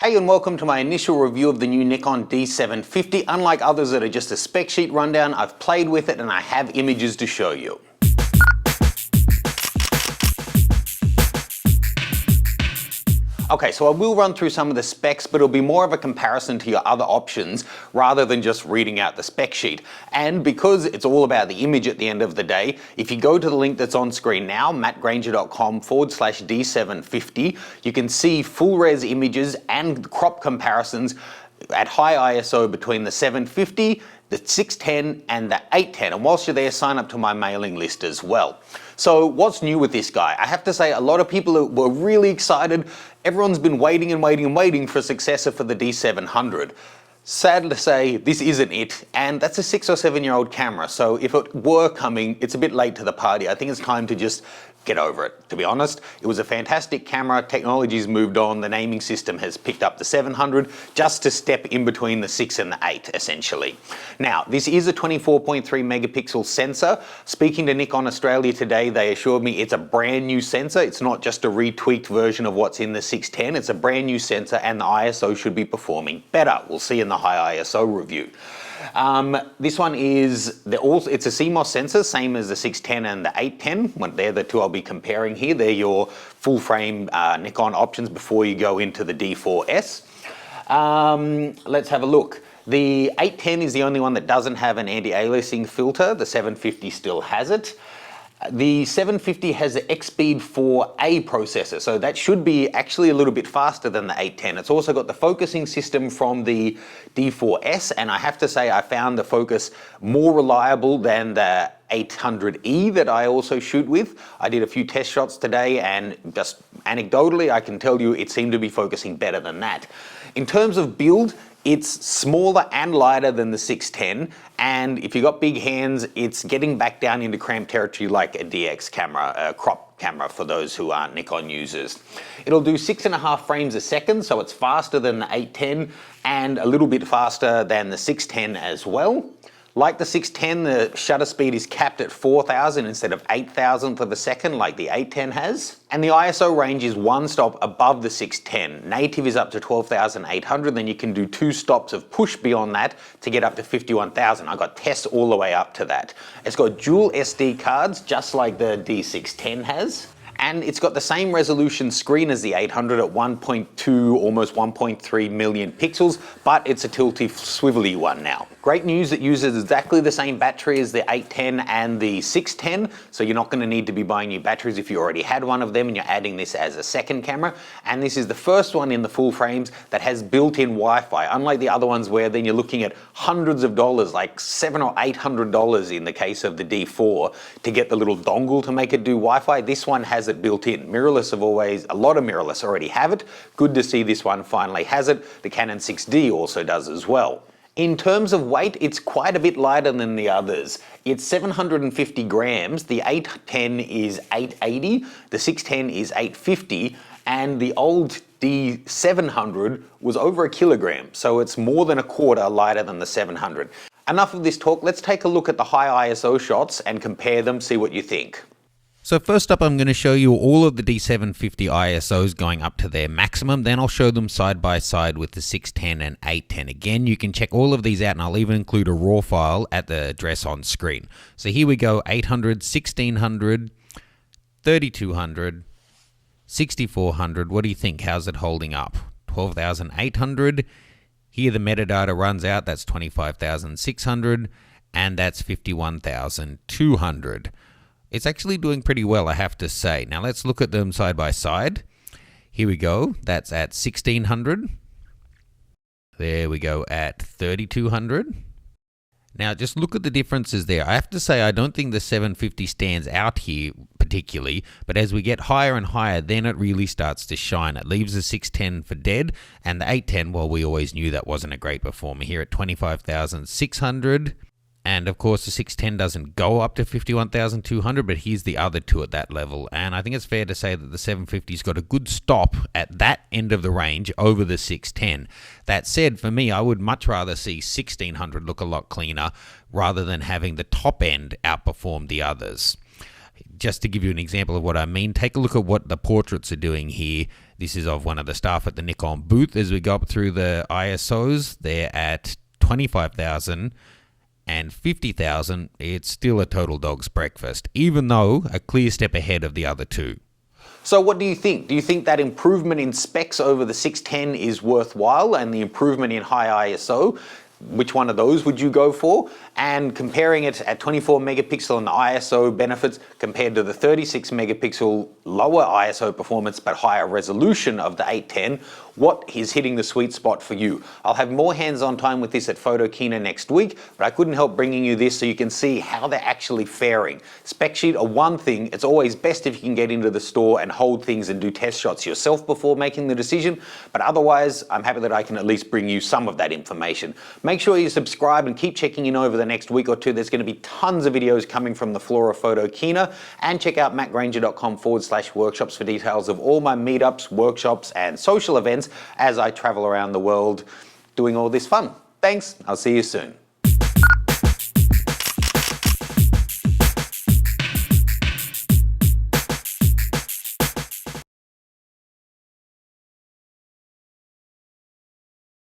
Hey and welcome to my initial review of the new Nikon D750. Unlike others that are just a spec sheet rundown, I've played with it and I have images to show you. Okay, so I will run through some of the specs, but it'll be more of a comparison to your other options rather than just reading out the spec sheet. And because it's all about the image at the end of the day, if you go to the link that's on screen now, mattgranger.com/D750, you can see full res images and crop comparisons at high ISO between the 750, the 610 and the 810. And whilst you're there, sign up to my mailing list as well. So what's new with this guy? I have to say a lot of people were really excited. Everyone's been waiting and waiting and waiting for a successor for the D700. Sad to say, this isn't it, and that's a 6 or 7 year old camera, so if it were coming, it's a bit late to the party. I think it's time to just get over it, to be honest. It was a fantastic camera, technology's moved on, the naming system has picked up the 700, just to step in between the 6 and the 8, essentially. Now, this is a 24.3 megapixel sensor. Speaking to Nikon Australia today, they assured me it's a brand new sensor. It's not just a retweaked version of what's in the 610, it's a brand new sensor and the ISO should be performing better. We'll see in the high ISO review. This one is, it's a CMOS sensor, same as the 610 and the 810. They're the two I'll be comparing here. They're your full frame Nikon options before you go into the D4S. Let's have a look. The 810 is the only one that doesn't have an anti-aliasing filter. The 750 still has it. The 750 has the X-Speed 4A processor, so that should be actually a little bit faster than the 810. It's also got the focusing system from the D4S, and I have to say I found the focus more reliable than the 800E that I also shoot with. I did a few test shots today, and just anecdotally I can tell you it seemed to be focusing better than that. In terms of build, it's smaller and lighter than the 610, and if you've got big hands, it's getting back down into cramped territory like a DX camera, a crop camera for those who aren't Nikon users. It'll do 6.5 frames a second, so it's faster than the 810 and a little bit faster than the 610 as well. Like the 610, the shutter speed is capped at 4,000 instead of 8,000th of a second like the 810 has. And the ISO range is one stop above the 610. Native is up to 12,800, then you can do 2 stops of push beyond that to get up to 51,000. I got tests all the way up to that. It's got dual SD cards, just like the D610 has. And it's got the same resolution screen as the 800 at 1.2, almost 1.3 million pixels, but it's a tilty swivelly one now. Great news, it uses exactly the same battery as the 810 and the 610, so you're not going to need to be buying new batteries if you already had one of them and you're adding this as a second camera. And this is the first one in the full frames that has built-in Wi-Fi, unlike the other ones where then you're looking at hundreds of dollars, like $700 or $800 in the case of the D4, to get the little dongle to make it do Wi-Fi. This one has it built in. Mirrorless have always, a lot of mirrorless already have it. Good to see this one finally has it. The Canon 6D also does as well. In terms of weight, it's quite a bit lighter than the others. It's 750 grams, the 810 is 880, the 610 is 850, and the old D700 was over a kilogram, so it's more than a quarter lighter than the 700. Enough of this talk, let's take a look at the high ISO shots and compare them, see what you think. So first up, I'm going to show you all of the D750 ISOs going up to their maximum. Then I'll show them side by side with the 610 and 810. Again, you can check all of these out, and I'll even include a raw file at the address on screen. So here we go, 800, 1600, 3200, 6400. What do you think? How's it holding up? 12,800. Here the metadata runs out. That's 25,600, and that's 51,200. It's actually doing pretty well, I have to say. Now let's look at them side by side. Here we go. That's at 1600. There we go at 3200. Now just look at the differences there. I have to say I don't think the 750 stands out here particularly, but as we get higher and higher, then it really starts to shine. It leaves the 610 for dead, and the 810, well, we always knew that wasn't a great performer. Here at 25,600. And of course the 610 doesn't go up to 51,200, but here's the other two at that level. And I think it's fair to say that the 750's got a good stop at that end of the range over the 610. That said, for me, I would much rather see 1600 look a lot cleaner rather than having the top end outperform the others. Just to give you an example of what I mean, take a look at what the portraits are doing here. This is of one of the staff at the Nikon booth. As we go up through the ISOs, they're at 25,000 and 50,000. It's still a total dog's breakfast, even though a clear step ahead of the other two. So what do you think? Do you think that improvement in specs over the 610 is worthwhile, and the improvement in high ISO? Which one of those would you go for? And comparing it at 24 megapixel and ISO benefits compared to the 36 megapixel lower ISO performance but higher resolution of the 810, what is hitting the sweet spot for you? I'll have more hands-on time with this at Photokina next week, but I couldn't help bringing you this so you can see how they're actually faring. Spec sheet are one thing. It's always best if you can get into the store and hold things and do test shots yourself before making the decision, but otherwise I'm happy that I can at least bring you some of that information. Make sure you subscribe and keep checking in over the next week or two. There's going to be tons of videos coming from the floor of Photokina, and check out mattgranger.com/workshops for details of all my meetups, workshops and social events as I travel around the world doing all this fun. Thanks, I'll see you soon.